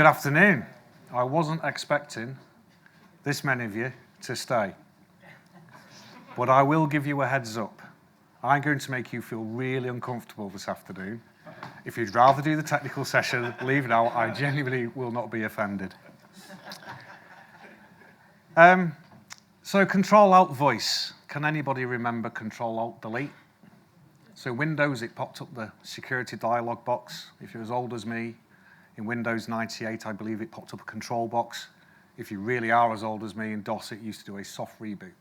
Good afternoon. I wasn't expecting this many of you to stay, but I will give you a heads up. I'm going to make you feel really uncomfortable this afternoon. If you'd rather do the technical session, leave now. I genuinely will not be offended. So Control-Alt-Voice. Can anybody remember Control-Alt-Delete? So Windows, it popped up the security dialog box. If you're as old as me, in Windows 98, I believe it popped up a control box. If you really are as old as me, in DOS, it used to do a soft reboot.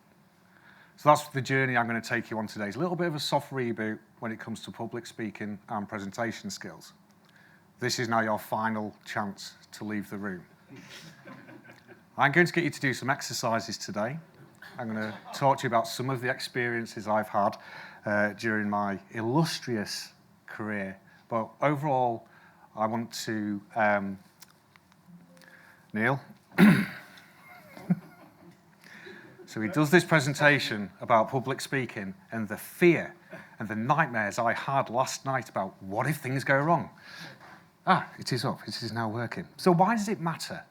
So that's the journey I'm going to take you on today. It's a little bit of a soft reboot when it comes to public speaking and presentation skills. This is now your final chance to leave the room. I'm going to get you to do some exercises today. I'm going to talk to you about some of the experiences I've had during my illustrious career. But overall, I want to, Neil. So he does this presentation about public speaking and the fear and the nightmares I had last night about what if things go wrong. It is up. It is now working. So why does it matter?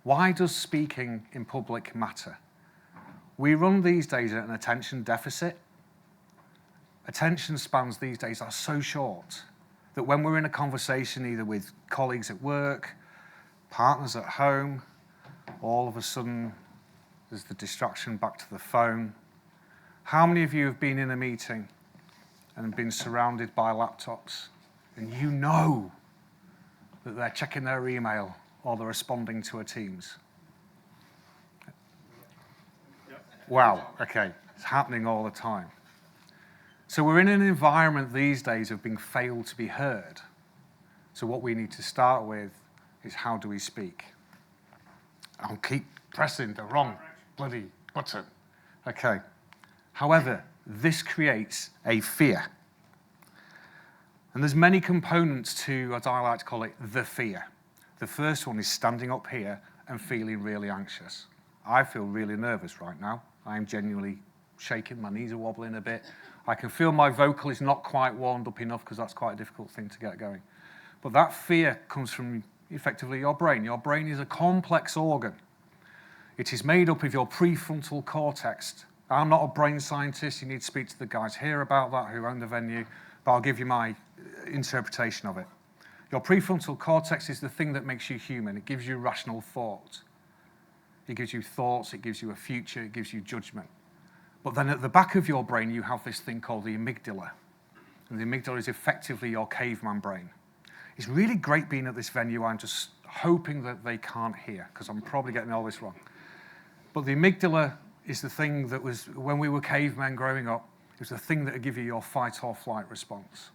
Why does speaking in public matter? We run these days at an attention deficit. Attention spans these days are so short that when we're in a conversation either with colleagues at work, partners at home, all of a sudden there's the distraction back to the phone. How many of you have been in a meeting and been surrounded by laptops and you know that they're checking their email or they're responding to a Teams? Wow, okay, it's happening all the time. So we're in an environment these days of being failed to be heard. So what we need to start with is how do we speak? I'll keep pressing the wrong bloody button. Okay. However, this creates a fear. And there's many components to, as I like to call it, the fear. The first one is standing up here and feeling really anxious. I feel really nervous right now. I'm genuinely shaking, my knees are wobbling a bit. I can feel my vocal is not quite warmed up enough because that's quite a difficult thing to get going. But that fear comes from effectively your brain. Your brain is a complex organ. It is made up of your prefrontal cortex. I'm not a brain scientist. You need to speak to the guys here about that who own the venue, but I'll give you my interpretation of it. Your prefrontal cortex is the thing that makes you human. It gives you rational thought. It gives you thoughts, it gives you a future, it gives you judgment. But then at the back of your brain, you have this thing called the amygdala. And the amygdala is effectively your caveman brain. It's really great being at this venue. I'm just hoping that they can't hear, because I'm probably getting all this wrong. But the amygdala is the thing that was, when we were cavemen growing up, it was the thing that would give you your fight or flight response.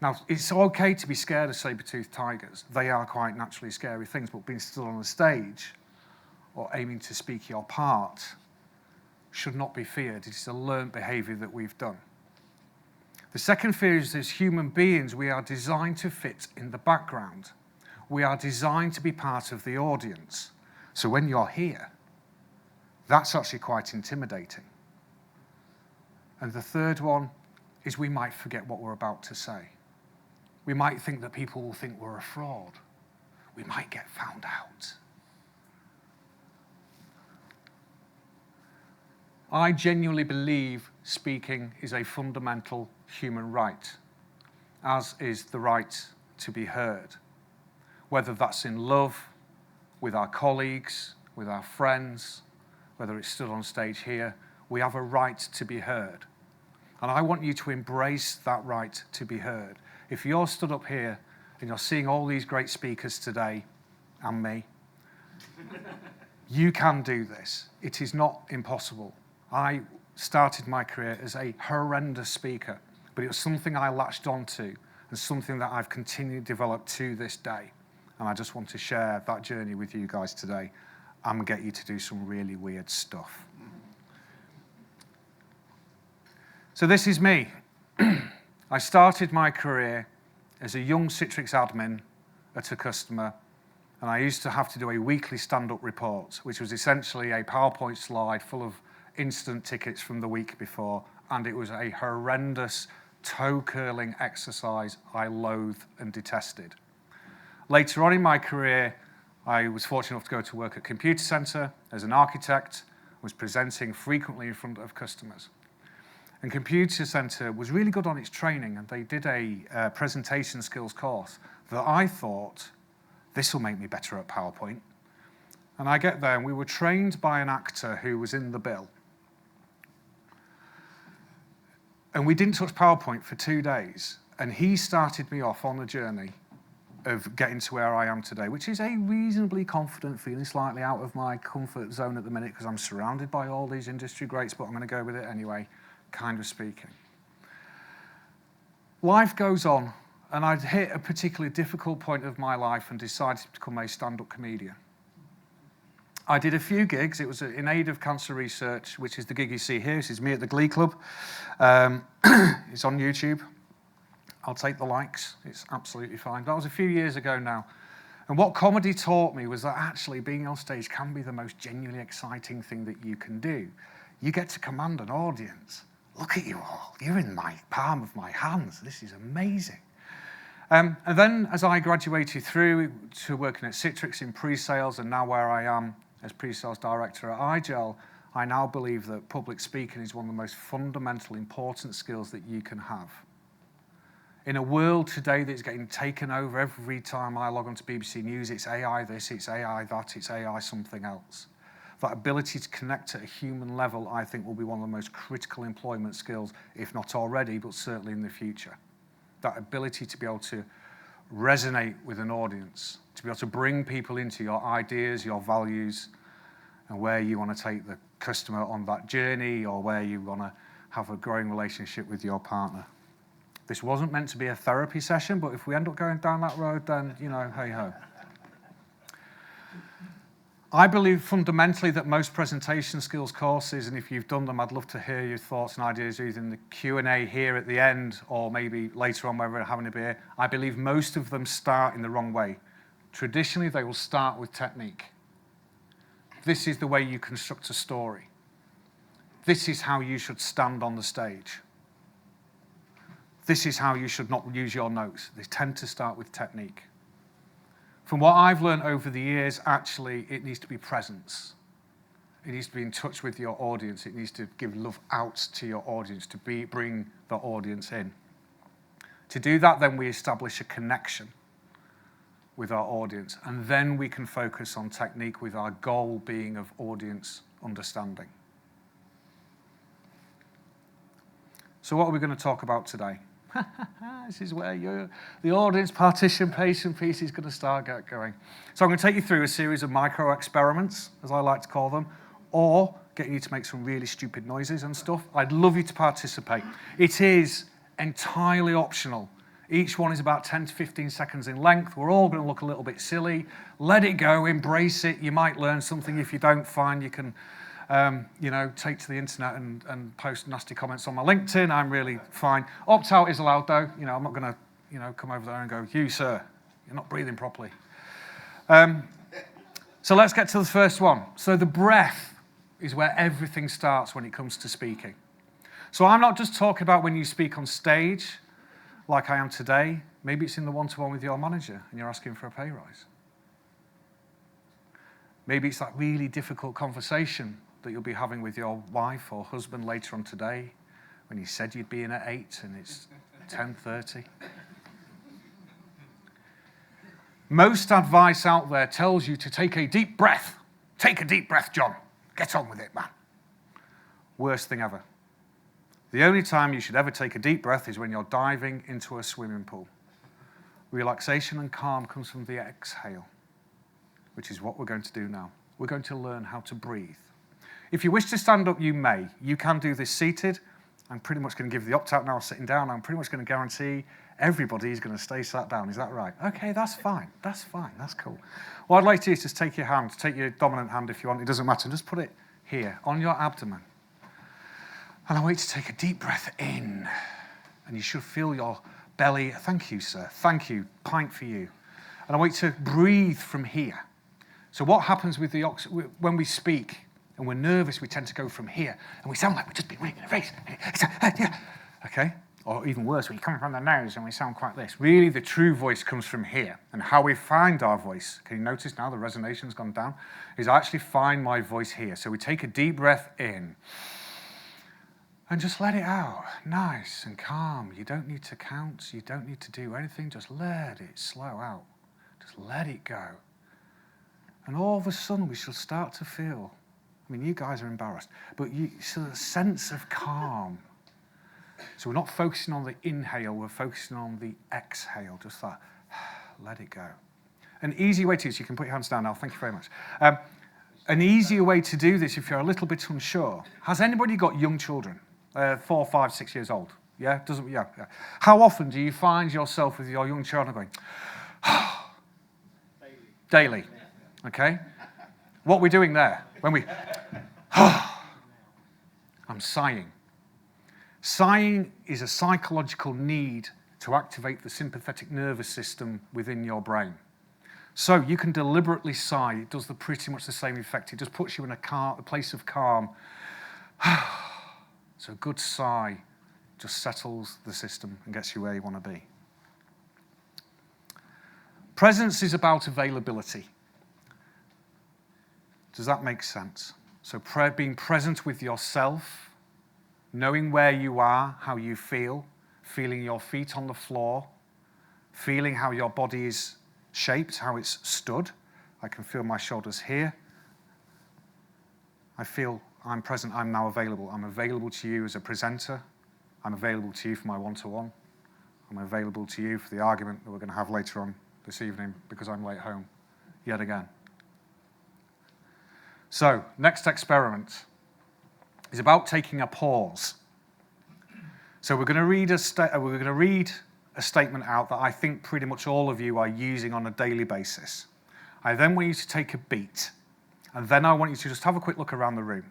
Now, it's okay to be scared of saber-toothed tigers. They are quite naturally scary things, but being stood on a stage or aiming to speak your part should not be feared. It is a learned behavior that we've done. The second fear is as human beings, we are designed to fit in the background. We are designed to be part of the audience. So when you're here, that's actually quite intimidating. And the third one is we might forget what we're about to say. We might think that people will think we're a fraud. We might get found out. I genuinely believe speaking is a fundamental human right, as is the right to be heard. Whether that's in love, with our colleagues, with our friends, whether it's stood on stage here, we have a right to be heard. And I want you to embrace that right to be heard. If you're stood up here and you're seeing all these great speakers today, and me, you can do this. It is not impossible. I started my career as a horrendous speaker, but it was something I latched onto and something that I've continued to develop to this day. And I just want to share that journey with you guys today and get you to do some really weird stuff. So this is me. I started my career as a young Citrix admin at a customer, and I used to have to do a weekly stand-up report, which was essentially a PowerPoint slide full of instant tickets from the week before, and it was a horrendous toe-curling exercise I loathed and detested. Later on in my career, I was fortunate enough to go to work at Computer Center as an architect, was presenting frequently in front of customers. And Computer Center was really good on its training, and they did a presentation skills course that I thought, this will make me better at PowerPoint. And I get there, and we were trained by an actor who was in the bill. And we didn't touch PowerPoint for 2 days, and he started me off on a journey of getting to where I am today, which is a reasonably confident, feeling slightly out of my comfort zone at the minute because I'm surrounded by all these industry greats, but I'm going to go with it anyway, kind of speaking. Life goes on, and I'd hit a particularly difficult point of my life and decided to become a stand-up comedian. I did a few gigs. It was in aid of cancer research, which is the gig you see here. This is me at the Glee Club. It's on YouTube. I'll take the likes. It's absolutely fine. That was a few years ago now. And what comedy taught me was that actually being on stage can be the most genuinely exciting thing that you can do. You get to command an audience. Look at you all. You're in my palm of my hands. This is amazing. And then as I graduated through to working at Citrix in pre-sales, and now where I am as Presales Director at iGel, I now believe that public speaking is one of the most fundamental, important skills that you can have. In a world today that's getting taken over every time I log on to BBC News, it's AI this, it's AI that, it's AI something else. That ability to connect at a human level, I think, will be one of the most critical employment skills, if not already, but certainly in the future. That ability to be able to resonate with an audience, to be able to bring people into your ideas, your values, and where you want to take the customer on that journey, or where you want to have a growing relationship with your partner. This wasn't meant to be a therapy session, but if we end up going down that road, then, you know, hey-ho. I believe fundamentally that most presentation skills courses, and if you've done them, I'd love to hear your thoughts and ideas either in the Q&A here at the end or maybe later on when we're having a beer. I believe most of them start in the wrong way. Traditionally, they will start with technique. This is the way you construct a story. This is how you should stand on the stage. This is how you should not use your notes. They tend to start with technique. From what I've learned over the years, actually, it needs to be presence. It needs to be in touch with your audience. It needs to give love out to your audience, to bring the audience in. To do that, then we establish a connection with our audience, and then we can focus on technique with our goal being of audience understanding. So what are we going to talk about today? This is where the audience participation piece is going to start going. So I'm going to take you through a series of micro experiments, as I like to call them, or getting you to make some really stupid noises and stuff. I'd love you to participate. It is entirely optional. Each one is about 10 to 15 seconds in length. We're all going to look a little bit silly. Let it go, embrace it. You might learn something. If you don't, fine. You can take to the internet and post nasty comments on my LinkedIn. I'm really fine. Opt-out is allowed, though. I'm not going to, come over there and go, you, sir, you're not breathing properly. So let's get to the first one. So the breath is where everything starts when it comes to speaking. So I'm not just talking about when you speak on stage, like I am today. Maybe it's in the one-to-one with your manager and you're asking for a pay rise. Maybe it's that really difficult conversation that you'll be having with your wife or husband later on today when you said you'd be in at 8 and it's 10:30. Most advice out there tells you to take a deep breath. Take a deep breath, John. Get on with it, man. Worst thing ever. The only time you should ever take a deep breath is when you're diving into a swimming pool. Relaxation and calm comes from the exhale, which is what we're going to do now. We're going to learn how to breathe. If you wish to stand up, you may. You can do this seated. I'm pretty much going to give the opt-out now sitting down. I'm pretty much going to guarantee everybody is going to stay sat down. Is that right? Okay, that's fine. That's fine. That's cool. What I'd like to do is just take your hand, take your dominant hand if you want. It doesn't matter. Just put it here on your abdomen. And I want you to take a deep breath in. And you should feel your belly. Thank you, sir. Thank you. Pint for you. And I want you to breathe from here. So what happens with when we speak and we're nervous, we tend to go from here. And we sound like we're just being really in the face. Okay? or even worse, we come from the nose and we sound quite this. Really, the true voice comes from here. And how we find our voice, can you notice now the resonation's gone down? Is I actually find my voice here. So we take a deep breath in and just let it out. Nice and calm. You don't need to count. You don't need to do anything. Just let it slow out. Just let it go. And all of a sudden, we shall start to feel, I mean, you guys are embarrassed, but a sense of calm. So we're not focusing on the inhale, we're focusing on the exhale, just that, let it go. An easy way to, so you can put your hands down now, thank you very much. An easier way to do this if you're a little bit unsure. Has anybody got young children? 4, 5, 6 years old? Yeah? Yeah. How often do you find yourself with your young children going, daily? Okay? What we're doing there, when we, I'm sighing. Sighing is a psychological need to activate the sympathetic nervous system within your brain. So you can deliberately sigh. It does pretty much the same effect. It just puts you in a place of calm. So a good sigh just settles the system and gets you where you want to be. Presence is about availability. Does that make sense? So being present with yourself, knowing where you are, how you feel, feeling your feet on the floor, feeling how your body is shaped, how it's stood. I can feel my shoulders here. I feel I'm present, I'm now available. I'm available to you as a presenter. I'm available to you for my one-to-one. I'm available to you for the argument that we're going to have later on this evening because I'm late home, yet again. So, next experiment is about taking a pause. So we're going to read a statement out that I think pretty much all of you are using on a daily basis. I then want you to take a beat, and then I want you to just have a quick look around the room.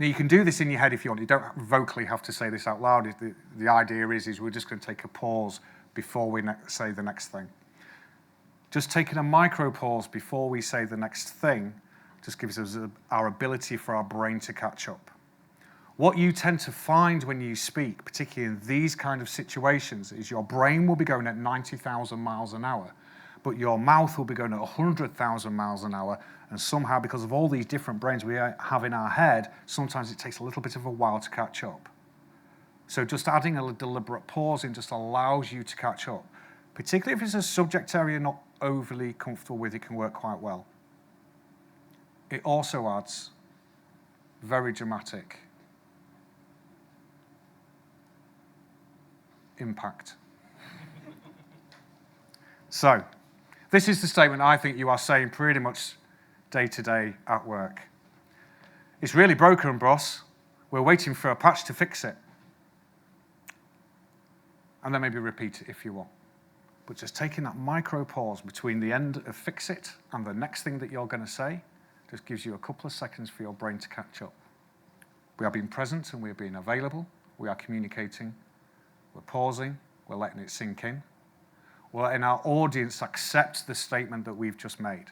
Now, you can do this in your head if you want. You don't vocally have to say this out loud. The idea is we're just going to take a pause before we say the next thing. Just taking a micro pause before we say the next thing just gives us our ability for our brain to catch up. What you tend to find when you speak, particularly in these kind of situations, is your brain will be going at 90,000 miles an hour, but your mouth will be going at 100,000 miles an hour, and somehow, because of all these different brains we have in our head, sometimes it takes a little bit of a while to catch up. So just adding a deliberate pause in just allows you to catch up. Particularly if it's a subject area you're not overly comfortable with, it can work quite well. It also adds very dramatic impact. So, this is the statement I think you are saying pretty much day to day at work. It's really broken, boss. We're waiting for a patch to fix it. And then maybe repeat it if you want. But just taking that micro pause between the end of fix it and the next thing that you're going to say just gives you a couple of seconds for your brain to catch up. We are being present and we are being available. We are communicating. We're pausing. We're letting it sink in. We're letting our audience accept the statement that we've just made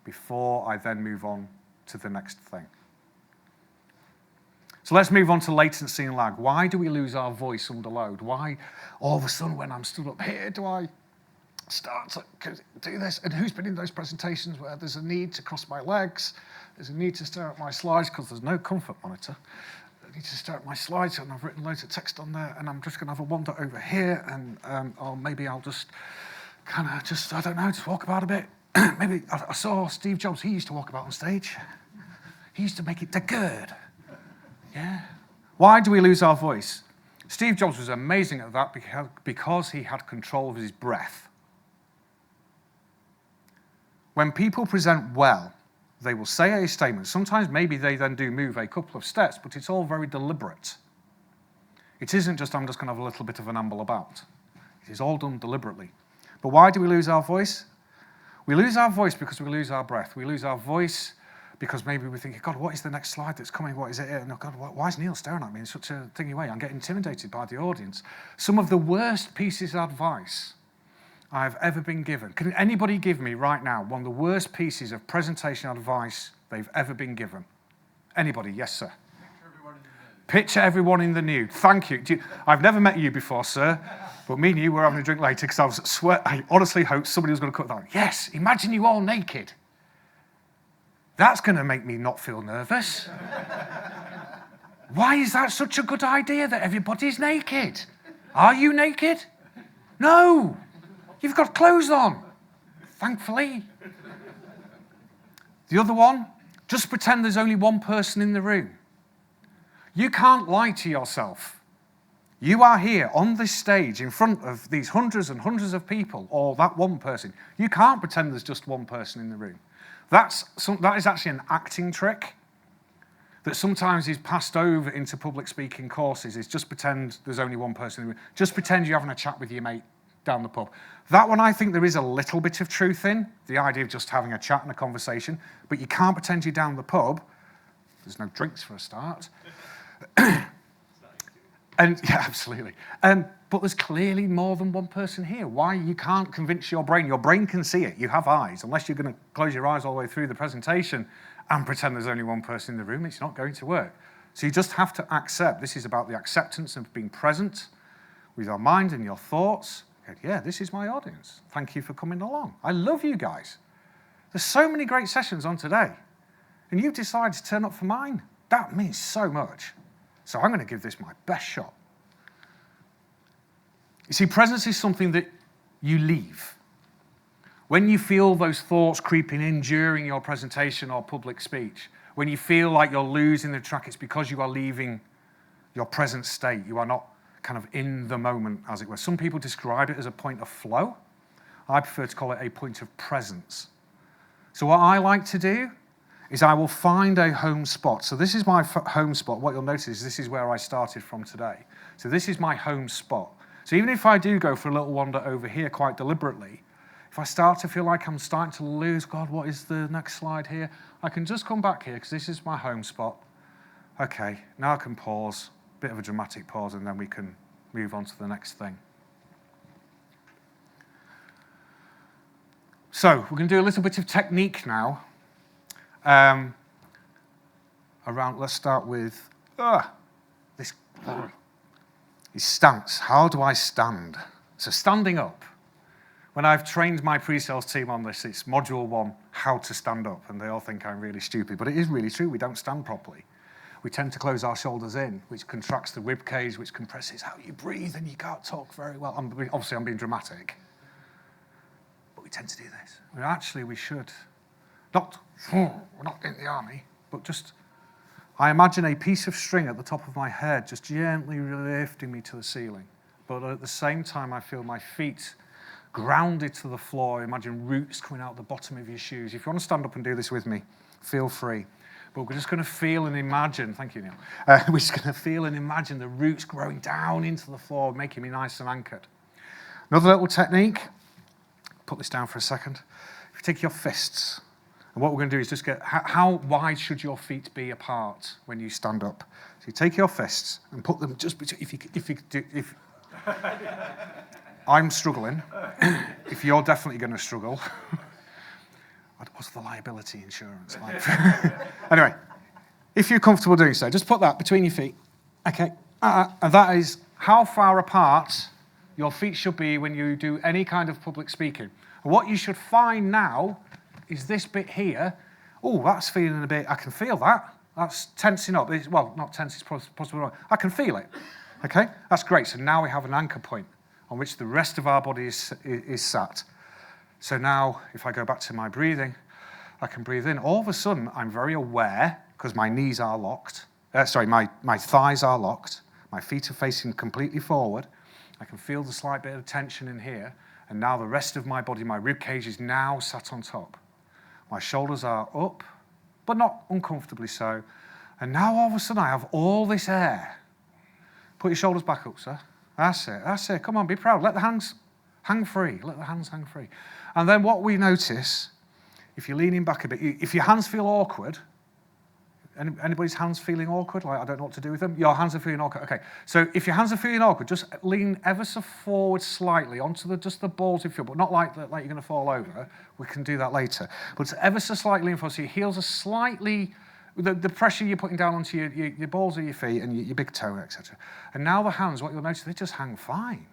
before I then move on to the next thing. So let's move on to latency and lag. Why do we lose our voice under load? Why all of a sudden when I'm stood up here do I start to do this? And who's been in those presentations where there's a need to cross my legs, there's a need to stare at my slides because there's no comfort monitor. I need to stare at my slides and I've written loads of text on there and I'm just going to have a wander over here and or maybe I'll just kind of just, I don't know, just walk about a bit. Maybe I saw Steve Jobs, he used to walk about on stage. He used to make it the good. Yeah. Why do we lose our voice? Steve Jobs was amazing at that because he had control of his breath. When people present well, they will say a statement. Sometimes maybe they then do move a couple of steps, but it's all very deliberate. It isn't just, I'm just going to have a little bit of an amble about. It is all done deliberately. But why do we lose our voice? We lose our voice because we lose our breath. We lose our voice because maybe we think, God, what is the next slide that's coming? What is it? And God, why is Neil staring at me in such a thingy way? I'm getting intimidated by the audience. Some of the worst pieces of advice I've ever been given. Can anybody give me right now one of the worst pieces of presentation advice they've ever been given? Anybody? Yes, sir. Picture everyone in the nude. Thank you. I've never met you before, sir, but me and you were having a drink later because I honestly hoped somebody was going to cut that. Yes, imagine you all naked. That's going to make me not feel nervous. Why is that such a good idea that everybody's naked? Are you naked? No. You've got clothes on, thankfully. The other one, just pretend there's only one person in the room. You can't lie to yourself. You are here on this stage in front of these hundreds and hundreds of people, or that one person. You can't pretend there's just one person in the room. That is actually an acting trick that sometimes is passed over into public speaking courses, is just pretend there's only one person in the room. Just pretend you're having a chat with your mate down the pub. That one I think there is a little bit of truth in, the idea of just having a chat and a conversation, but you can't pretend you're down the pub. There's no drinks for a start. And yeah, absolutely. But there's clearly more than one person here. Why? You can't convince your brain. Your brain can see it. You have eyes. Unless you're going to close your eyes all the way through the presentation and pretend there's only one person in the room, it's not going to work. So you just have to accept. This is about the acceptance of being present with your mind and your thoughts. Yeah, this is my audience. Thank you for coming along. I love you guys. There's so many great sessions on today. And you've decided to turn up for mine. That means so much. So I'm going to give this my best shot. You see, presence is something that you leave. When you feel those thoughts creeping in during your presentation or public speech, when you feel like you're losing the track, it's because you are leaving your present state. You are not kind of in the moment, as it were. Some people describe it as a point of flow. I prefer to call it a point of presence. So what I like to do is I will find a home spot. So this is my home spot. What you'll notice is this is where I started from today. So this is my home spot. So even if I do go for a little wander over here quite deliberately, if I start to feel like I'm starting to lose, God, what is the next slide here? I can just come back here because this is my home spot. Okay, now I can pause, bit of a dramatic pause, and then we can move on to the next thing. So we're going to do a little bit of technique now. Let's start with this stance. How do I stand? So standing up. When I've trained my pre-sales team on this, it's module 1, how to stand up, and they all think I'm really stupid, but it is really true. We don't stand properly. We tend to close our shoulders in, which contracts the rib cage, which compresses how you breathe, and you can't talk very well. Obviously, I'm being dramatic, but we tend to do this. We should. We're not in the army, but just, I imagine a piece of string at the top of my head just gently lifting me to the ceiling. But at the same time, I feel my feet grounded to the floor. Imagine roots coming out the bottom of your shoes. If you want to stand up and do this with me, feel free. But we're just going to feel and imagine, thank you, Neil. We're just going to feel and imagine the roots growing down into the floor, making me nice and anchored. Another little technique, put this down for a second. If you take your fists, and what we're going to do is just get, how wide should your feet be apart when you stand up? So you take your fists and put them just between, if I'm struggling, if you're definitely going to struggle, what's the liability insurance like? Anyway, if you're comfortable doing so, just put that between your feet. Okay, and that is how far apart your feet should be when you do any kind of public speaking. And what you should find now is this bit here. Oh, that's feeling a bit, I can feel that. That's tensing up. Well, not tense, it's possibly wrong. I can feel it. Okay, that's great. So now we have an anchor point on which the rest of our body is sat. So now, if I go back to my breathing, I can breathe in. All of a sudden, I'm very aware, because my knees are locked. My thighs are locked. My feet are facing completely forward. I can feel the slight bit of tension in here. And now the rest of my body, my rib cage is now sat on top. My shoulders are up, but not uncomfortably so. And now all of a sudden, I have all this air. Put your shoulders back up, sir. That's it. Come on, be proud. Let the hands hang free. Let the hands hang free. And then what we notice, if you're leaning back a bit, if your hands feel awkward, anybody's hands feeling awkward? Like, I don't know what to do with them? Your hands are feeling awkward. Okay, so if your hands are feeling awkward, just lean ever so forward slightly onto just the balls of your foot, but not like you're going to fall over. We can do that later. But ever so slightly in front, so your heels are slightly the pressure you're putting down onto your balls of your feet and your big toe, etc. And now the hands, what you'll notice, they just hang fine.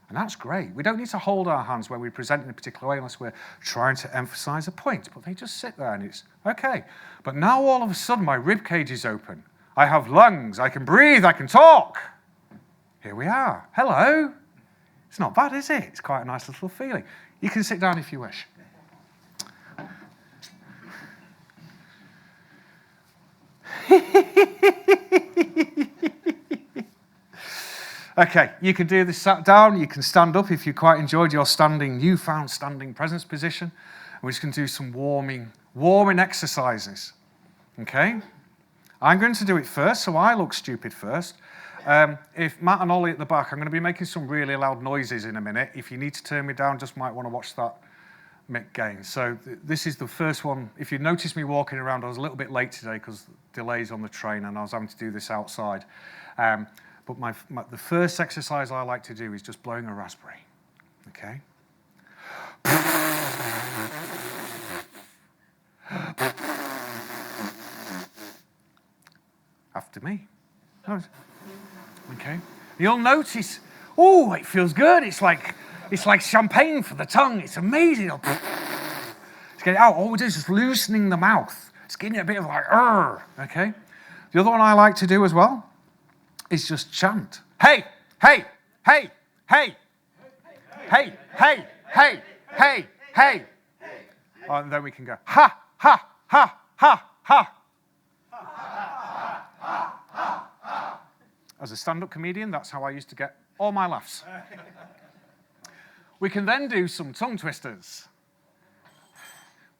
And that's great. We don't need to hold our hands when we present in a particular way unless we're trying to emphasize a point, but they just sit there and it's okay. But now all of a sudden my rib cage is open. I have lungs, I can breathe, I can talk. Here we are. Hello. It's not bad, is it? It's quite a nice little feeling. You can sit down if you wish. Okay, you can do this sat down, you can stand up if you quite enjoyed your newfound standing presence position. And we're just going to do some warming exercises. Okay? I'm going to do it first, so I look stupid first. If Matt and Ollie at the back, I'm going to be making some really loud noises in a minute. If you need to turn me down, just might want to watch that mic gain. So this is the first one. If you notice me walking around, I was a little bit late today because delays on the train and I was having to do this outside. But the first exercise I like to do is just blowing a raspberry, okay? After me. Okay. You'll notice, oh, it feels good. It's like champagne for the tongue. It's amazing. It's getting out. All we do is just loosening the mouth. It's getting it a bit of like, okay? The other one I like to do as well is just chant. Hey, hey, hey, hey, hey, hey, hey, hey, hey. And then we can go, ha, ha, ha, ha, ha. As a stand-up comedian, that's how I used to get all my laughs. We can then do some tongue twisters.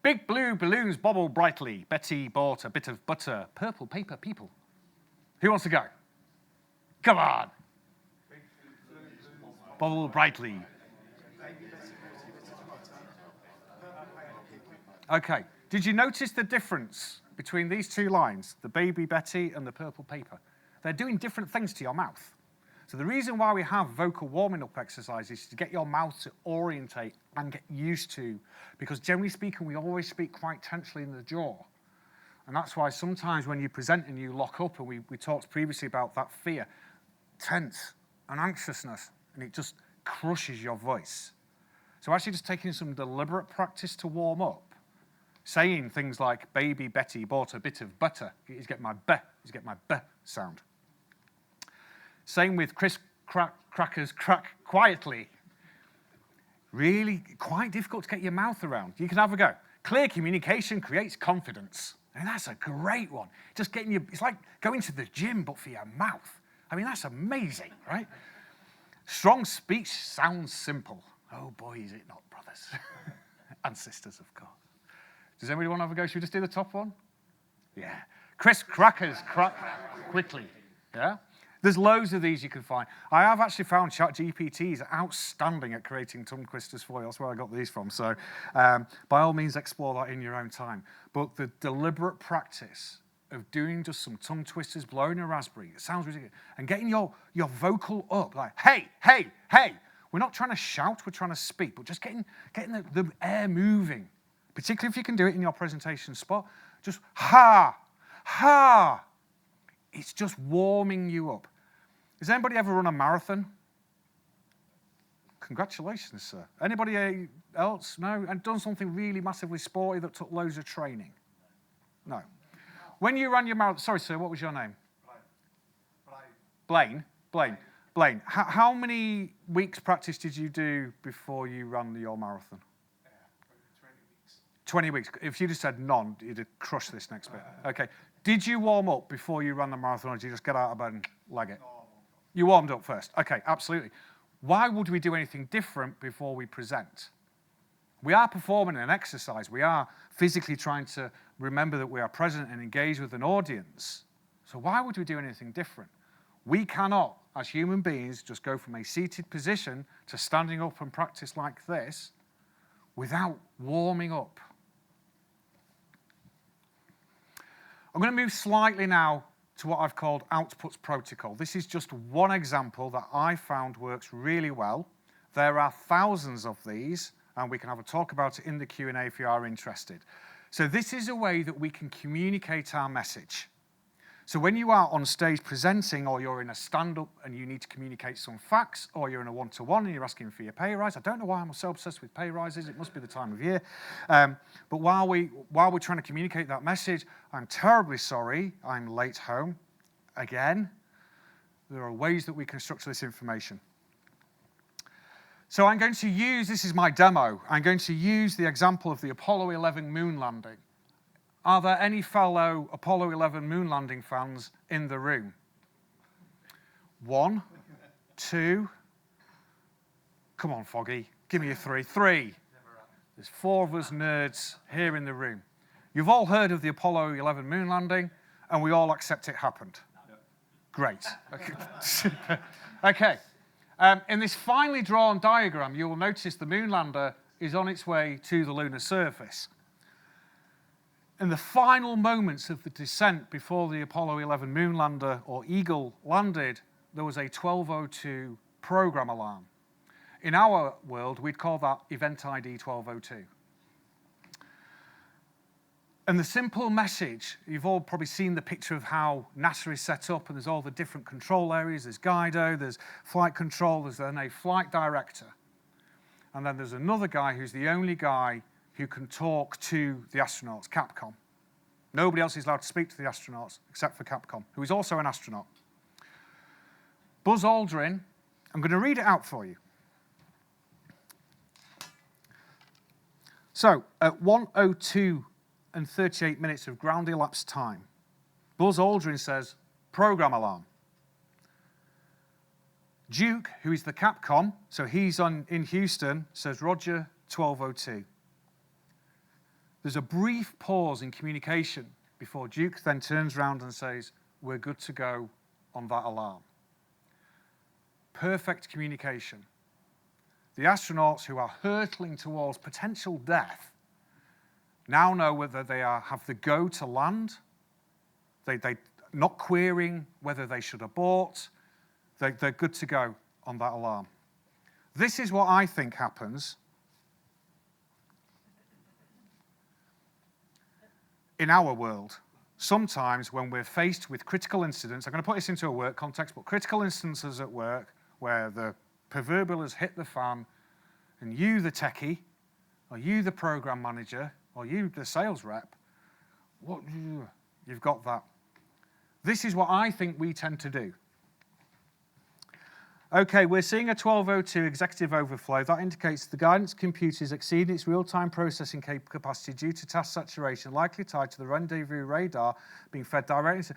Big blue balloons bobble brightly. Betty bought a bit of butter. Purple paper people. Who wants to go? Come on. Bobble brightly. Okay. Did you notice the difference between these two lines, the baby Betty and the purple paper? They're doing different things to your mouth. So the reason why we have vocal warming up exercises is to get your mouth to orientate and get used to, because generally speaking, we always speak quite tensely in the jaw. And that's why sometimes when you present and you lock up, and we talked previously about that fear, tense and anxiousness, and it just crushes your voice. So actually just taking some deliberate practice to warm up, saying things like, baby Betty bought a bit of butter. He's getting my B sound. Same with crisp crackers crack quietly. Really quite difficult to get your mouth around. You can have a go. Clear communication creates confidence. And that's a great one. Just getting you, it's like going to the gym, but for your mouth. I mean, that's amazing, right? Strong speech sounds simple. Oh boy, is it not, brothers. And sisters, of course. Does anybody want to have a go? Should we just do the top one? Yeah. Crisp crackers crack quickly. Yeah? There's loads of these you can find. I have actually found ChatGPT is outstanding at creating tongue twisters for you. That's where I got these from. So by all means, explore that in your own time. But the deliberate practice of doing just some tongue twisters, blowing a raspberry, it sounds ridiculous, and getting your vocal up, like, hey, hey, hey. We're not trying to shout, we're trying to speak, but just getting the air moving, particularly if you can do it in your presentation spot. Just ha, ha. It's just warming you up. Has anybody ever run a marathon? Congratulations, sir. Anybody else? No? And done something really massively sporty that took loads of training? No. When you ran your marathon, sorry, sir, what was your name? Blaine. Blaine. How many weeks practice did you do before you ran your marathon? 20 weeks. If you just said none, you'd have crushed this next bit. Okay. Did you warm up before you ran the marathon, or did you just get out of bed and leg it? You warmed up first. Okay, absolutely. Why would we do anything different before we present? We are performing an exercise. We are physically trying to remember that we are present and engage with an audience. So why would we do anything different? We cannot, as human beings, just go from a seated position to standing up and practice like this without warming up. I'm going to move slightly now to what I've called outputs protocol. This is just one example that I found works really well. There are thousands of these, and we can have a talk about it in the Q&A if you are interested. So this is a way that we can communicate our message. So when you are on stage presenting, or you're in a stand-up and you need to communicate some facts, or you're in a one-to-one and you're asking for your pay rise. I don't know why I'm so obsessed with pay rises. It must be the time of year. But while we're trying to communicate that message, I'm terribly sorry I'm late home. Again, there are ways that we can structure this information. So I'm going to use, this is my demo, I'm going to use the example of the Apollo 11 moon landing. Are there any fellow Apollo 11 moon landing fans in the room? 1, 2, come on, Foggy, give me a 3. 3. There's 4 of us nerds here in the room. You've all heard of the Apollo 11 moon landing, and we all accept it happened. Great. Okay. In this finely drawn diagram, you will notice the moon lander is on its way to the lunar surface. In the final moments of the descent before the Apollo 11 moon lander, or Eagle, landed, there was a 1202 program alarm. In our world, we'd call that event ID 1202. And the simple message, you've all probably seen the picture of how NASA is set up, and there's all the different control areas. There's Guido, there's flight control, there's then a flight director. And then there's another guy who's the only guy who can talk to the astronauts, Capcom. Nobody else is allowed to speak to the astronauts except for Capcom, who is also an astronaut. Buzz Aldrin, I'm going to read it out for you. So, at 1:02 and 38 minutes of ground elapsed time, Buzz Aldrin says, program alarm. Duke, who is the Capcom, so he's in Houston, says, Roger, 1202. There's a brief pause in communication before Duke then turns around and says, we're good to go on that alarm. Perfect communication. The astronauts who are hurtling towards potential death now know whether they have the go to land, they not querying whether they should abort, they're good to go on that alarm. This is what I think happens in our world. Sometimes when we're faced with critical incidents, I'm going to put this into a work context, but critical instances at work where the proverbial has hit the fan, and you, the techie, or you, the program manager, or you, the sales rep, you've got that. This is what I think we tend to do. Okay, we're seeing a 1202 executive overflow. That indicates the guidance computer is exceeding its real-time processing capacity due to task saturation, likely tied to the rendezvous radar being fed directly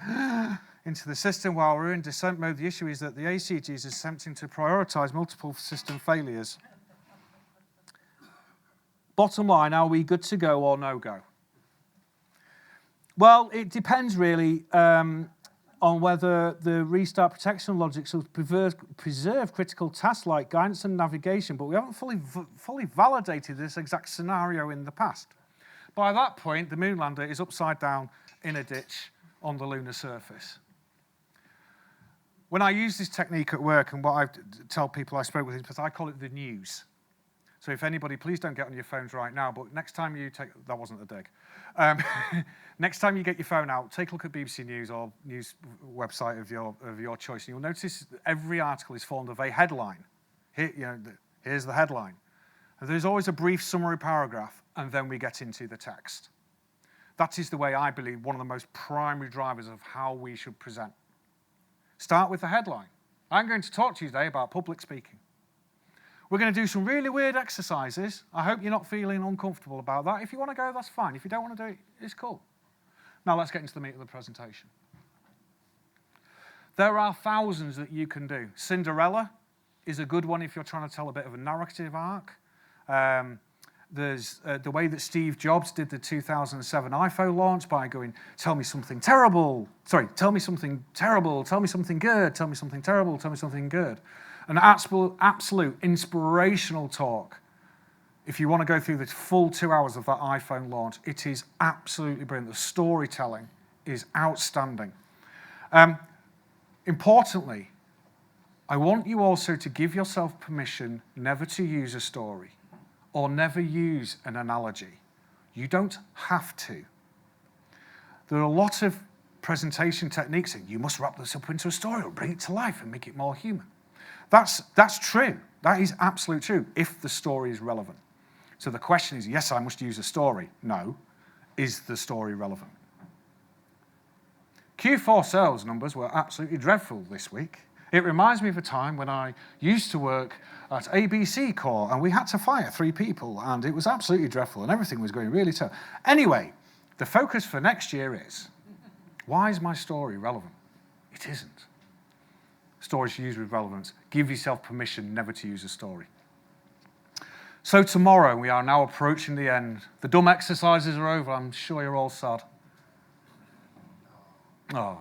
into the system while we're in descent mode. The issue is that the ACG is attempting to prioritize multiple system failures. Bottom line, are we good to go or no-go? Well, it depends really on whether the restart protection logics will preserve critical tasks like guidance and navigation, but we haven't fully validated this exact scenario in the past. By that point, the moon lander is upside down in a ditch on the lunar surface. When I use this technique at work, and what I tell people I spoke with is, because I call it the news. So if anybody, please don't get on your phones right now, but next time you take, that wasn't a dig. Next time you get your phone out, take a look at BBC News or news website of your choice, and you'll notice every article is formed of a headline. Here's the headline. And there's always a brief summary paragraph, and then we get into the text. That is the way I believe one of the most primary drivers of how we should present. Start with the headline. I'm going to talk to you today about public speaking. We're going to do some really weird exercises. I hope you're not feeling uncomfortable about that. If you want to go, that's fine. If you don't want to do it, it's cool. Now let's get into the meat of the presentation. There are thousands that you can do. Cinderella is a good one if you're trying to tell a bit of a narrative arc. There's the way that Steve Jobs did the 2007 iPhone launch by going, tell me something terrible. Sorry, tell me something terrible. Tell me something good. Tell me something terrible. Tell me something good. An absolute inspirational talk. If you want to go through the full 2 hours of that iPhone launch, it is absolutely brilliant. The storytelling is outstanding. Importantly, I want you also to give yourself permission never to use a story or never use an analogy. You don't have to. There are a lot of presentation techniques saying you must wrap this up into a story or bring it to life and make it more human. That's true. That is absolutely true if the story is relevant. So the question is, yes, I must use a story. No. Is the story relevant? Q4 sales numbers were absolutely dreadful this week. It reminds me of a time when I used to work at ABC Corps and we had to fire 3 people and it was absolutely dreadful and everything was going really tough. Anyway, the focus for next year is, why is my story relevant? It isn't. Stories used with relevance. Give yourself permission never to use a story. So tomorrow, we are now approaching the end. The dumb exercises are over. I'm sure you're all sad. Oh.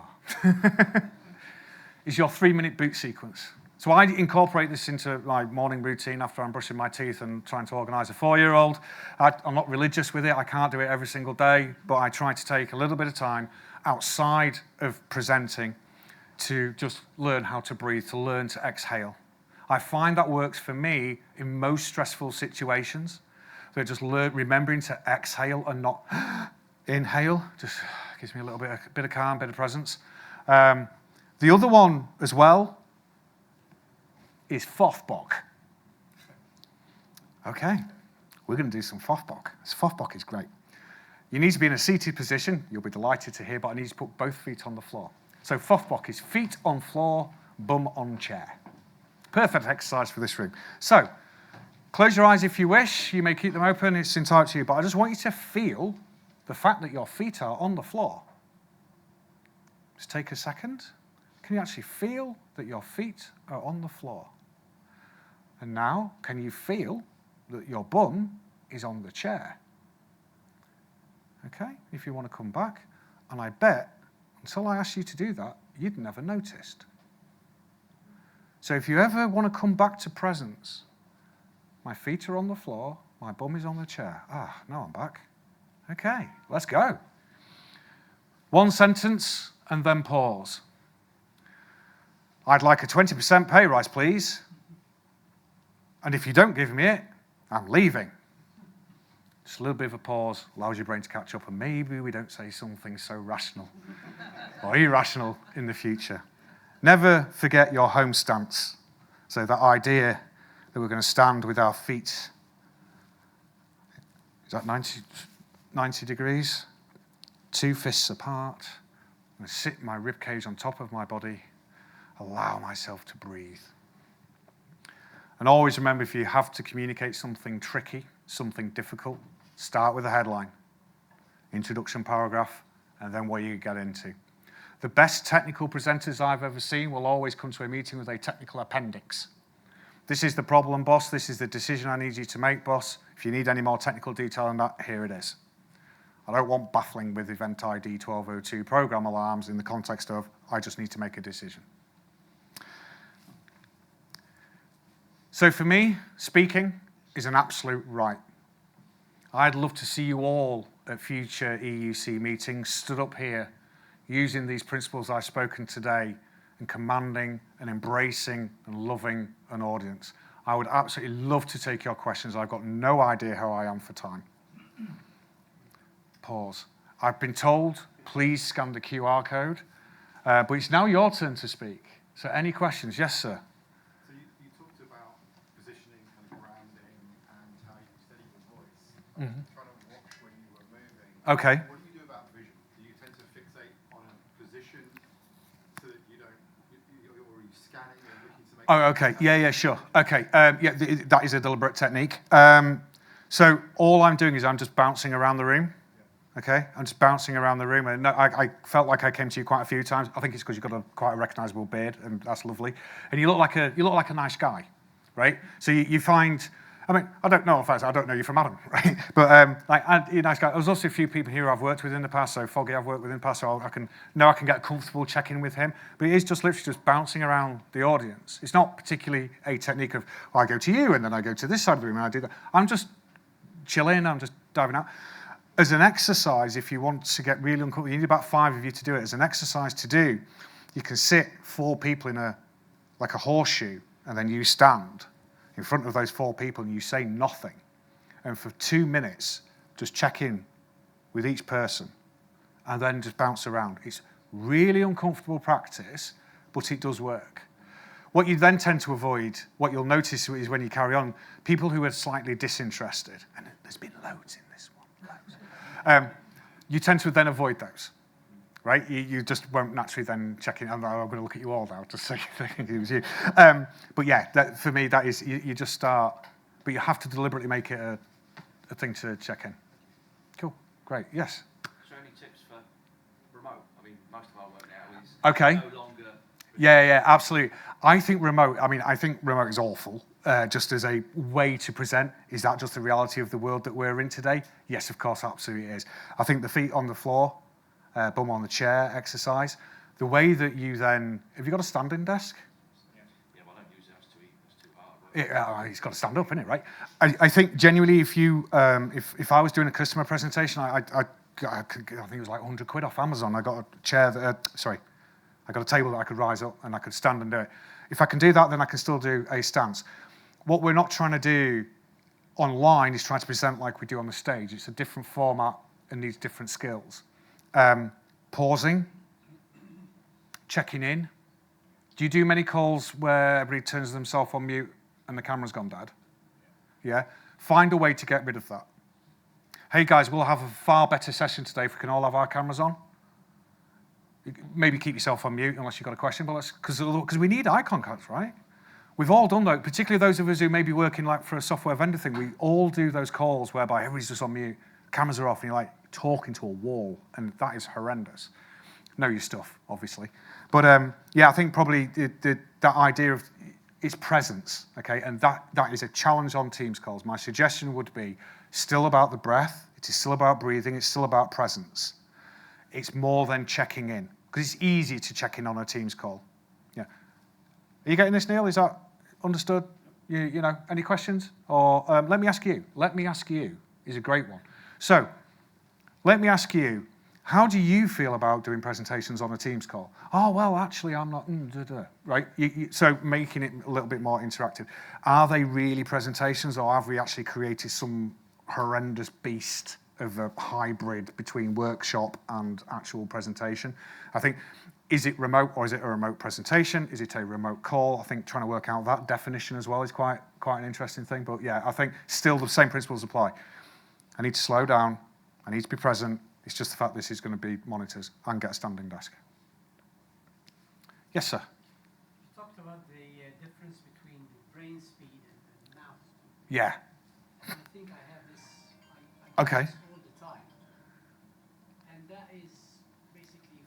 Is your 3-minute boot sequence. So I incorporate this into my morning routine after I'm brushing my teeth and trying to organise a 4-year-old. I'm not religious with it. I can't do it every single day, but I try to take a little bit of time outside of presenting to just learn how to breathe, to learn to exhale. I find that works for me in most stressful situations. So just remembering to exhale and not inhale just gives me a little bit of calm, bit of presence. The other one as well is Fothbok. Okay, we're going to do some Fothbok. This Fothbok is great. You need to be in a seated position. You'll be delighted to hear, but I need you to put both feet on the floor. So Fothbok is feet on floor, bum on chair. Perfect exercise for this room. So, close your eyes if you wish. You may keep them open. It's entirely to you. But I just want you to feel the fact that your feet are on the floor. Just take a second. Can you actually feel that your feet are on the floor? And now, can you feel that your bum is on the chair? Okay, if you want to come back. And I bet, until I asked you to do that, you'd never noticed. So if you ever want to come back to presence, my feet are on the floor, my bum is on the chair. Now I'm back. Okay, let's go. 1 sentence and then pause. I'd like a 20% pay rise, please. And if you don't give me it, I'm leaving. Just a little bit of a pause allows your brain to catch up, and maybe we don't say something so rational or irrational in the future. Never forget your home stance. So that idea that we're going to stand with our feet, is that 90 degrees? 2 fists apart. I'm going to sit my ribcage on top of my body, allow myself to breathe. And always remember, if you have to communicate something tricky, something difficult, start with a headline, introduction paragraph, and then what you get into. The best technical presenters I've ever seen will always come to a meeting with a technical appendix. This is the problem, boss. This is the decision I need you to make, boss. If you need any more technical detail on that, here it is. I don't want baffling with event ID 1202 program alarms in the context of, I just need to make a decision. So for me, speaking is an absolute right. I'd love to see you all at future EUC meetings stood up here using these principles I've spoken today and commanding and embracing and loving an audience. I would absolutely love to take your questions. I've got no idea how I am for time. Pause. I've been told, please scan the QR code, but it's now your turn to speak. So any questions? Yes, sir. So you talked about positioning and grounding and how you steady your voice. Mm-hmm. Trying to watch when you were moving. Okay. What do you do about vision? Do you tend to fixate on a position so that you don't, or are you scanning and looking to make... Oh, okay. Yeah, sure. Okay. That is a deliberate technique. So all I'm doing is I'm just bouncing around the room. Okay, I'm just bouncing around the room, and I felt like I came to you quite a few times. I think it's because you've got quite a recognisable beard, and that's lovely. And you look like a nice guy, right? So you find, I mean, I don't know you from Adam, right? But you're a nice guy. There's also a few people here I've worked with in the past. So Foggy, I've worked with in the past, so I can get comfortable checking with him. But it is just literally just bouncing around the audience. It's not particularly a technique of I go to you and then I go to this side of the room and I do that. I'm just chilling. I'm just diving out. As an exercise, if you want to get really uncomfortable, you need about 5 of you to do it. As an exercise to do, you can sit 4 people in a horseshoe, and then you stand in front of those 4 people and you say nothing. And for 2 minutes, just check in with each person and then just bounce around. It's really uncomfortable practice, but it does work. What you then tend to avoid, what you'll notice is when you carry on, people who are slightly disinterested, and there's been loads in this one, you tend to then avoid those, right? You just won't naturally then check in. I'm going to look at you all now, just so you think it was you. But yeah, for me, that is, you just start, but you have to deliberately make it a thing to check in. Cool, great, yes? So any tips for remote? I mean, most of our work now is Okay. no longer... Yeah, absolutely. I think remote is awful, just as a way to present. Is that just the reality of the world that we're in today? Yes, of course, absolutely it is. I think the feet on the floor, bum on the chair exercise, the way that you then... Have you got a standing desk? Yeah, well, I don't use it. That's too hard. He's got to stand up, innit, right? I think genuinely, if you, if I was doing a customer presentation, I think it was like 100 quid off Amazon. I got a chair that, I got a table that I could rise up and I could stand and do it. If I can do that, then I can still do a stance. What we're not trying to do online is trying to present like we do on the stage. It's a different format and needs different skills. Pausing, checking in. Do you do many calls where everybody turns themselves on mute and the camera's gone dead? Yeah? Find a way to get rid of that. Hey guys, we'll have a far better session today if we can all have our cameras on. Maybe keep yourself on mute unless you've got a question, but because we need eye contact, right? We've all done that, particularly those of us who may be working like for a software vendor thing. We all do those calls whereby everybody's just on mute, cameras are off, and you're like talking to a wall, and that is horrendous. Know your stuff, obviously. But yeah, I think probably that idea of its presence, okay, and that is a challenge on Teams calls. My suggestion would be still about the breath, it is still about breathing, it's still about presence. It's more than checking in, because it's easy to check in on a Teams call. Yeah. Are you getting this, Neil? Is that understood? You know, any questions? Or let me ask you. Let me ask you is a great one. So, let me ask you, how do you feel about doing presentations on a Teams call? Oh, well, actually, I'm not, right? So making it a little bit more interactive. Are they really presentations, or have we actually created some horrendous beast of a hybrid between workshop and actual presentation? I think, is it remote or is it a remote presentation? Is it a remote call? I think trying to work out that definition as well is quite an interesting thing. But yeah, I think still the same principles apply. I need to slow down. I need to be present. It's just the fact this is going to be monitors and get a standing desk. Yes, sir. You talked about the difference between the brain speed and the mouse speed. Yeah. I think I have this. I Okay. do this all the time, and that is basically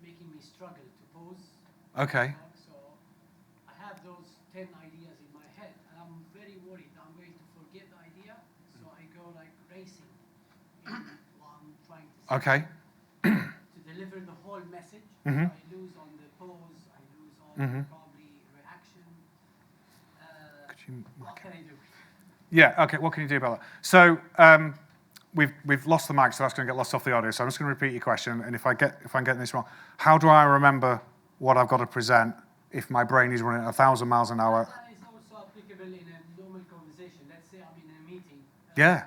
making me struggle to pause. Okay. So I have those 10 ideas in my head, and I'm very worried that I'm going to forget the idea. So I go like racing while I'm trying to say, Okay. to deliver the whole message. Mhm. I lose on the pause. I lose on probably reaction. What can I do? Yeah, okay, what can you do about that? So we've lost the mic, so that's going to get lost off the audio. So I'm just going to repeat your question, and if I'm getting this wrong, how do I remember what I've got to present if my brain is running at 1,000 miles an hour? That is also applicable in a normal conversation. Let's say I'm in a meeting. Yeah.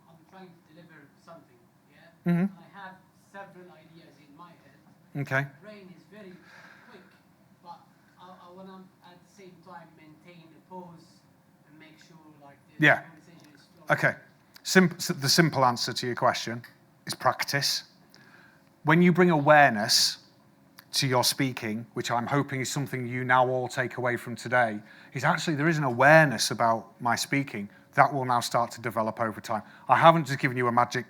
I'm trying to deliver something, yeah? Mhm. I have several ideas in my head. Okay. My brain is very quick, but I want to at the same time maintain a pause and make sure like the Yeah. conversation is flowing. Okay. The simple answer to your question is practice. When you bring awareness to your speaking, which I'm hoping is something you now all take away from today, is actually there is an awareness about my speaking that will now start to develop over time. I haven't just given you a magic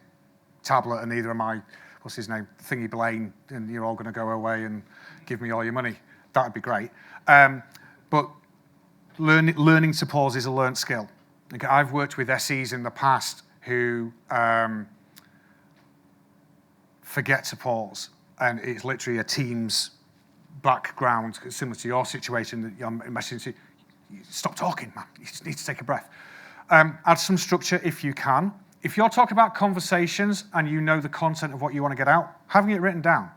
tablet and neither am I, what's his name, Thingy Blaine, and you're all going to go away and give me all your money. That would be great. But learning to pause is a learnt skill. Okay, I've worked with SEs in the past who forget to pause, and it's literally a Teams background, similar to your situation that I'm messaging you, stop talking, man, you just need to take a breath. Add some structure if you can. If you're talking about conversations and you know the content of what you want to get out, having it written down.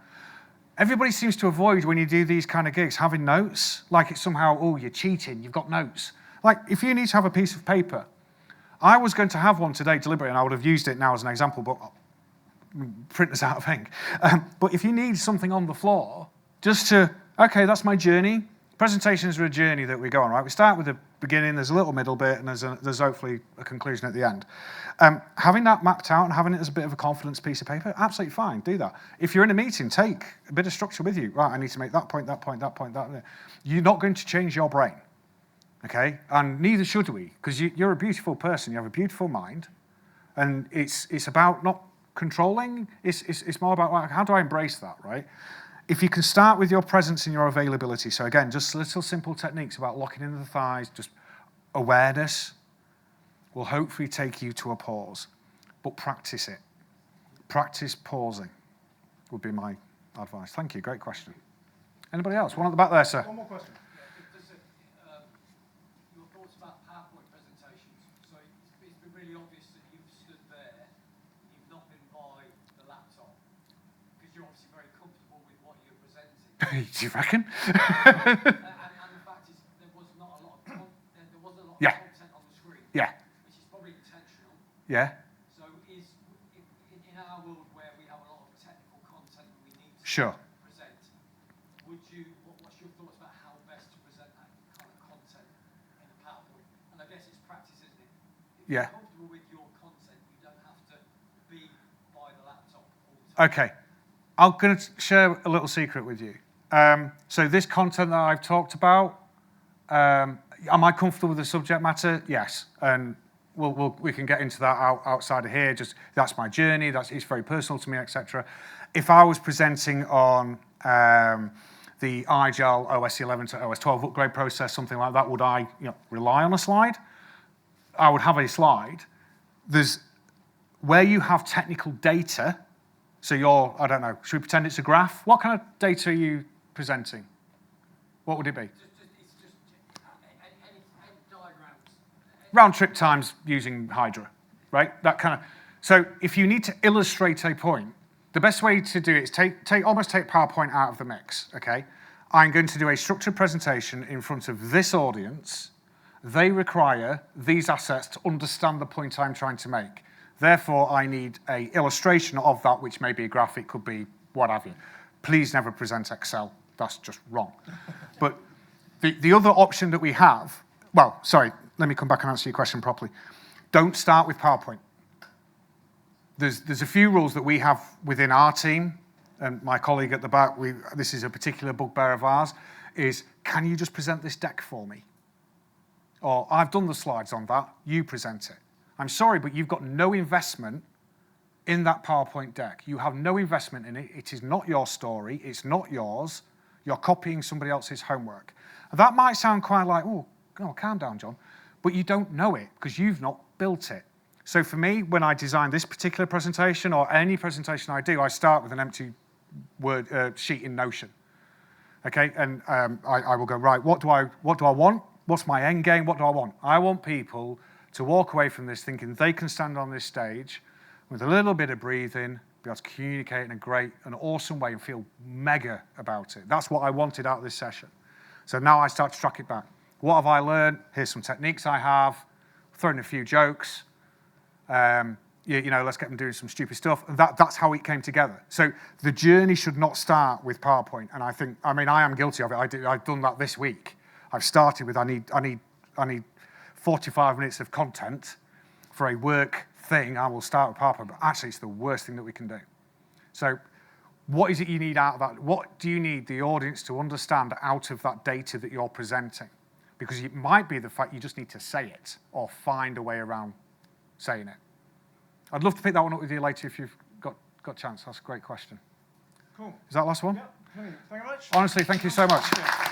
Everybody seems to avoid, when you do these kind of gigs, having notes, like it's somehow, oh, you're cheating, you've got notes. Like, if you need to have a piece of paper I was going to have one today deliberately, and I would have used it now as an example, but printers out of ink. But if you need something on the floor, just to, okay, that's my journey. Presentations are a journey that we go on, right? We start with the beginning, there's a little middle bit, and there's hopefully a conclusion at the end. Having that mapped out and having it as a bit of a confidence piece of paper, absolutely fine, do that. If you're in a meeting, take a bit of structure with you. Right, I need to make that point, that point, that point, that. You're not going to change your brain, okay? And neither should we, because you're a beautiful person, you have a beautiful mind, and it's about not controlling, it's more about like, how do I embrace that, right? If you can start with your presence and your availability, so again, just little simple techniques about locking in the thighs, just awareness will hopefully take you to a pause, but practice it. Practice pausing would be my advice. Thank you, great question. Anybody else? One at the back there, sir. One more question. Your thoughts about PowerPoint presentations. So it's been really obvious that you've stood there, you've not been by the laptop, because you're obviously very comfortable with what you're presenting. Do you reckon? And the fact is, there was not a lot of content on the screen. Yeah. Which is probably intentional. Yeah. So in our world where we have a lot of technical content that we need to Sure. present, what's your thoughts about how best to present that kind of content in a PowerPoint? And I guess it's practice, isn't it? If Yeah. you're comfortable with your content, you don't have to be by the laptop all the time. Okay. I'm going to share a little secret with you. So this content that I've talked about, am I comfortable with the subject matter? Yes. And we can get into that outside of here. Just that's my journey. It's very personal to me, etc. If I was presenting on the Agile OS 11 to OS 12 upgrade process, something like that, would I rely on a slide? I would have a slide. There's where you have technical data. So I don't know, should we pretend it's a graph? What kind of data are you presenting? What would it be? It's just any diagrams. Round trip times using Hydra, right? That kind of. So if you need to illustrate a point, the best way to do it is almost take PowerPoint out of the mix, okay? I'm going to do a structured presentation in front of this audience. They require these assets to understand the point I'm trying to make. Therefore, I need an illustration of that, which may be a graphic, could be what have you. Please never present Excel. That's just wrong. But the other option that we have, well, sorry, let me come back and answer your question properly. Don't start with PowerPoint. There's a few rules that we have within our team, and my colleague at the back, this is a particular bugbear of ours, is can you just present this deck for me? Or I've done the slides on that, you present it. I'm sorry, but you've got no investment in that PowerPoint deck. You have no investment in it. It is not your story. It's not yours. You're copying somebody else's homework. And that might sound quite like, oh, calm down, John. But you don't know it because you've not built it. So for me, when I design this particular presentation or any presentation I do, I start with an empty word sheet in Notion. Okay, and I will go, right, what do I want? What's my end game? What do I want? I want people to walk away from this thinking they can stand on this stage with a little bit of breathing, be able to communicate in an awesome way and feel mega about it. That's what I wanted out of this session. So now I start to track it back. What have I learned? Here's some techniques I have. Throw in a few jokes. Let's get them doing some stupid stuff. That's how it came together. So the journey should not start with PowerPoint. And I am guilty of it. I've done that this week. I've started with I need 45 minutes of content for a work thing. I will start with PowerPoint, but actually it's the worst thing that we can do. So what is it you need out of that? What do you need the audience to understand out of that data that you're presenting? Because it might be the fact you just need to say it or find a way around saying it. I'd love to pick that one up with you later if you've got a chance. That's a great question. Cool. Is that the last one? Yeah, thank you very much. Honestly, thank you so much. Yeah.